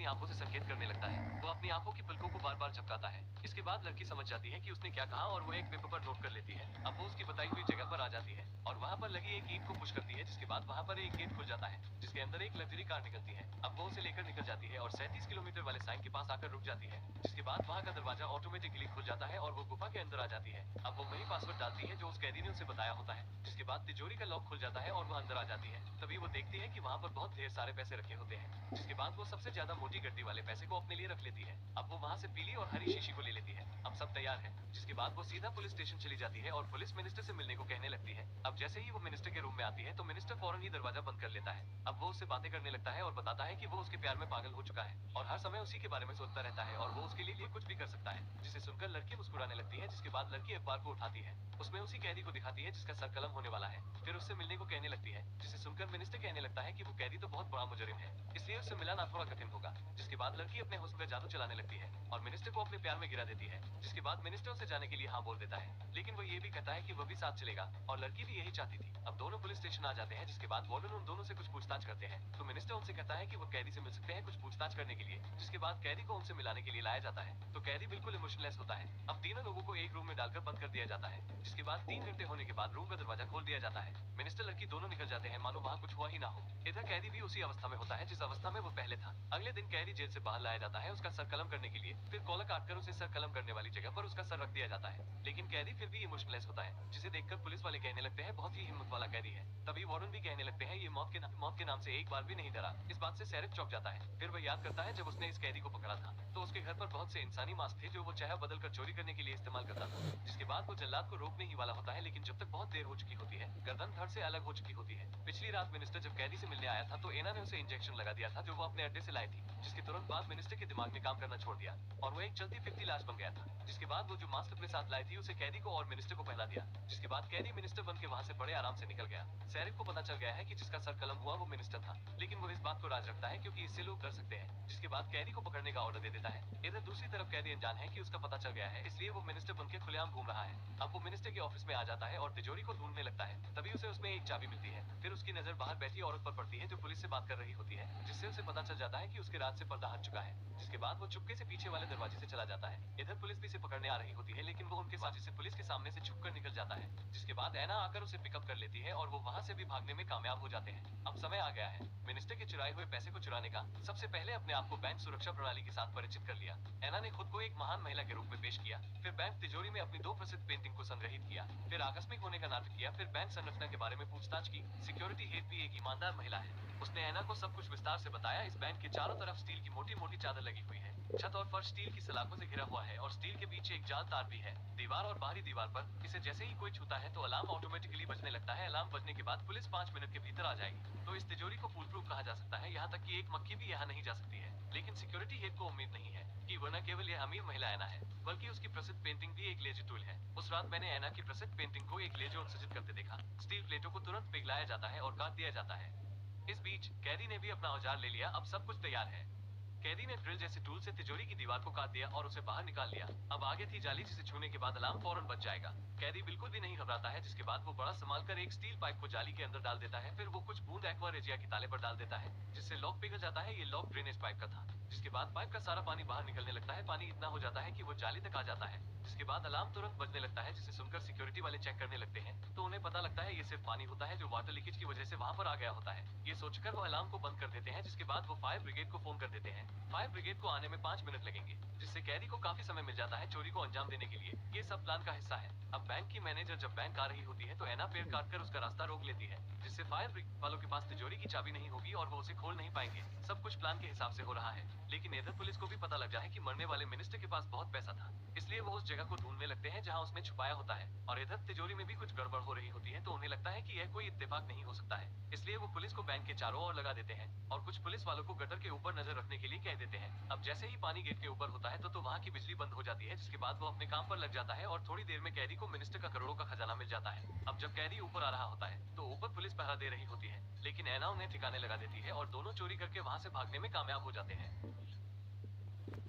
अपनी आंखों से संकेत करने लगता है। वो अपनी आंखों की पलकों को बार बार झपकाता है। इसके बाद लड़की समझ जाती है कि उसने क्या कहा और वो एक पेपर पर नोट कर लेती है। अब वो उसकी बताई हुई जगह पर आ जाती है और वहाँ पर लगी एक ईंट को पुश करती है, जिसके बाद वहाँ पर एक गेट खुल जाता है जिसके अंदर एक लग्जरी कार निकलती है। अब वो उसे लेकर निकल जाती है और 37 किलोमीटर वाले साइन के पास आकर रुक जाती है, जिसके बाद वहाँ का दरवाजा ऑटोमेटिकली खुल जाता है और वो गुफा के अंदर आ जाती है। अब वो वही पासवर्ड डालती है जो उस कैदी ने उसे बताया होता है, जिसके बाद तिजोरी का लॉक खुल जाता है और वो अंदर आ जाती है। तभी वो देखती है कि वहाँ पर बहुत ढेर सारे पैसे रखे होते हैं, जिसके बाद वो सबसे ज्यादा मोटी गड्डी वाले पैसे को अपने लिए रख लेती है। अब वो वहाँ से पीली और हरी शीशी को ले लेती है। अब सब तैयार है, जिसके बाद वो सीधा पुलिस स्टेशन चली जाती है और पुलिस मिनिस्टर से मिलने को कहने लगती है। अब जैसे ही वो मिनिस्टर के रूम में आती है तो मिनिस्टर फौरन ही दरवाजा बंद कर लेता है। अब वो उससे बातें करने लगता है और बताता है कि वो उसके प्यार में पागल हो चुका है और हर समय उसी के बारे में सोचता रहता है और वो उसके लिए कुछ भी कर सकता है, जिसे सुनकर लड़की मुस्कुराने लगती है। जिसके बाद लड़की अखबार को उठाती है, उसमें उसी कैदी को दिखाती है जिसका सर कलम होने वाला है। फिर उससे मिलने को कहने लगती है, जिसे सुनकर मिनिस्टर कहने लगता है कि वो कैदी तो बहुत बड़ा मुजरिम है, इसलिए उससे मिलाना थोड़ा कठिन होगा। जिसके बाद लड़की अपने हुस्न का जादू चलाने लगती है और मिनिस्टर को अपने प्यार में गिरा देती है। जिसके बाद मिनिस्टर उसे जाने के लिए हाँ बोल देता है, लेकिन वो ये भी कहता है कि वो भी साथ चलेगा और लड़की भी यही चाहती थी। अब दोनों पुलिस स्टेशन आ जाते हैं, जिसके बाद वार्डन उन दोनों से कुछ पूछताछ करते हैं तो मिनिस्टर उनसे कहता है कि वो कैदी से मिल सकते हैं कुछ पूछताछ करने के लिए। जिसके बाद कैदी को उनसे मिलाने के लिए लाया जाता है तो कैदी बिल्कुल इमोशनलेस होता है। अब तीनों लोगों को एक रूम में डालकर बंद कर दिया जाता है, जिसके बाद 3 घंटे होने के बाद रूम का दरवाजा खोल दिया जाता है। मिनिस्टर लड़की दोनों निकल जाते हैं मानो वहाँ कुछ हुआ ही ना हो। इधर कैदी भी उसी अवस्था में होता है जिस अवस्था में वो पहले था। अगले दिन कैदी जेल से बाहर लाया जाता है उसका सर कलम करने के लिए। फिर कॉलर काटकर उसे सर कलम करने वाली जगह पर उसका सर रख दिया जाता है, लेकिन कैदी फिर भी इमोशनलेस होता है, जिसे देखकर पुलिस वाले कहने लगते हैं बहुत ही हिम्मत वाला कैदी है। तभी वार्डन भी कहने लगते हैं ये मौत के नाम से एक बार भी नहीं डरा। इस बात से सैरिफ चौंक जाता है। फिर वह याद करता है जब उसने इस कैदी को पकड़ा था तो उसके घर पर बहुत से इंसानी मास्क थे जो वो चेहरा बदल कर चोरी करने के लिए इस्तेमाल करता था। जिसके बाद वो जल्लाद को रोकने ही वाला होता है, लेकिन जब तक बहुत देर हो चुकी होती है, गर्दन धड़ से अलग हो चुकी होती है। पिछली रात मिनिस्टर जब कैदी से मिलने आया था तो एना ने उसे इंजेक्शन लगा दिया था जो वो अपने अड्डे से लाई थी, जिसके तुरंत बाद मिनिस्टर के दिमाग ने काम करना छोड़ दिया और वो एक चलती फिरती लाश बन गया था। जिसके बाद वो जो मास्क अपने साथ लाई थी उसे कैदी को और मिनिस्टर को पहना दिया, जिसके बाद कैदी मिनिस्टर बन के वहाँ से बड़े आराम से निकल गया। सैरिफ को पता चल गया है कि जिसका सर कलम हुआ वो मिनिस्टर था, लेकिन वो इस बात को राज रखता है क्योंकि इससे लोग डर सकते हैं। जिसके बाद कैदी को पकड़ने का ऑर्डर दे देता है। इधर दूसरी तरफ कैदी अनजान है कि उसका पता चल गया है, इसलिए वो मिनिस्टर बन के खुलेआम घूम रहा है। अब वो मिनिस्टर के ऑफिस में आ जाता है और तिजोरी को ढूंढने लगता है। तभी उसे उसमें एक चाबी मिलती है। फिर उसकी नजर बाहर बैठी औरत पर पड़ती है जो पुलिस से बात कर रही होती है, जिससे उसे पता चल जाता है कि उसके राज से पर्दा हट चुका है। जिसके बाद वो चुपके से पीछे वाले दरवाजे से चला जाता है। इधर पुलिस भी इसे पकड़ने आ रही होती है, लेकिन वो उनके साजिश से पुलिस के सामने से छुपकर निकल जाता है। जिसके बाद एना आकर उसे पिकअप कर लेती है और वो वहाँ से भी भागने में कामयाब हो जाते हैं। अब समय आ गया है मिनिस्टर के चुराए हुए पैसे को चुराने का। सबसे पहले अपने आप को बैंक सुरक्षा प्रणाली के साथ परिचित कर लिया। एना ने खुद को एक महान महिला के रूप में पेश किया। फिर बैंक तिजोरी में अपनी 2 प्रसिद्ध पेंटिंग को संग्रहित किया। फिर आकस्मिक होने का नाटक किया। फिर बैंक संरचना के बारे में पूछताछ की। सिक्योरिटी हेड भी एक ईमानदार महिला है। उसने एना को सब कुछ विस्तार से बताया। इस बैंक के चारों तरफ स्टील की मोटी मोटी चादर लगी हुई है। छत और फर्श स्टील की सलाखों से घिरा हुआ है और स्टील के बीच एक जाल तार भी है। दीवार और बाहरी दीवार पर इसे जैसे ही कोई छूता है तो अलार्म ऑटोमेटिकली बजने लगता है। अलार्म बजने के बाद पुलिस 5 मिनट के भीतर आ जाएगी। तो इस तिजोरी को फूल प्रूफ कहा जा सकता है, यहाँ तक कि एक मक्खी भी यहाँ नहीं जा सकती है। लेकिन सिक्योरिटी हेड को उम्मीद नहीं है कि वो न केवल यह अमीर महिला एना है, बल्कि उसकी प्रसिद्ध पेंटिंग भी एक लेजर टूल है। उस रात मैंने एना की प्रसिद्ध पेंटिंग को एक लेजर उत्सर्जित करते देखा। स्टील प्लेटों को तुरंत पिघलाया जाता है और काट दिया जाता है। इस बीच कैदी ने भी अपना औजार ले लिया। अब सब कुछ तैयार है। कैदी ने ड्रिल जैसे टूल से तिजोरी की दीवार को काट दिया और उसे बाहर निकाल लिया। अब आगे थी जाली जिसे छूने के बाद अलार्म फौरन बज जाएगा। कैदी बिल्कुल भी नहीं घबराता है। जिसके बाद वो बड़ा संभाल कर एक स्टील पाइप को जाली के अंदर डाल देता है। फिर वो कुछ बूंद एक्वा रेजिया के ताले पर डाल देता है, जिससे लॉक पिघल जाता है। ये लॉक ड्रेनेज पाइप का था। जिसके बाद पाइप का सारा पानी बाहर निकलने लगता है। पानी इतना हो जाता है कि वो जाली तक आ जाता है। जिसके बाद अलार्म तुरंत बजने लगता है, जिसे सुनकर सिक्योरिटी वाले चेक करने लगते हैं तो उन्हें पता लगता है ये सिर्फ पानी होता है जो वाटर लीकेज की वजह से वहां पर आ गया होता है। ये सोचकर वो अलार्म को बंद कर देते हैं। जिसके बाद वो फायर ब्रिगेड को फोन कर देते हैं। फायर ब्रिगेड को आने में 5 मिनट लगेंगे, जिससे कैदी को काफी समय मिल जाता है चोरी को अंजाम देने के लिए। ये सब प्लान का हिस्सा है। अब बैंक की मैनेजर जब बैंक आ रही होती है तो एना पेड़ काटकर उसका रास्ता रोक लेती है, जिससे फायर ब्रिगेड वालों के पास तिजोरी की चाबी नहीं होगी और वो उसे खोल नहीं पाएंगे। सब कुछ प्लान के हिसाब से हो रहा है, लेकिन इधर पुलिस को भी पता लग जाए कि मरने वाले मिनिस्टर के पास बहुत पैसा था, इसलिए वो उस जगह को ढूंढने लगते हैं जहाँ उसने छुपाया होता है। और इधर तिजोरी में भी कुछ गड़बड़ हो रही होती है तो उन्हें लगता है कि यह कोई इत्तेफाक नहीं हो सकता है, इसलिए वो पुलिस को बैंक के चारों ओर लगा देते हैं और कुछ पुलिस वालों को गटर के ऊपर नजर रखने के लिए कह देते हैं। अब जैसे ही पानी गेट के ऊपर होता है तो वहाँ की बिजली बंद हो जाती है। जिसके बाद वो अपने काम पर लग जाता है और थोड़ी देर में कैदी को मिनिस्टर का करोड़ों का खजाना मिल जाता है। अब जब कैदी ऊपर आ रहा होता है तो ऊपर पुलिस पहरा दे रही होती है, लेकिन एना उन्हें ठिकाने लगा देती है और दोनों चोरी करके वहाँ से भागने में कामयाब हो जाते हैं।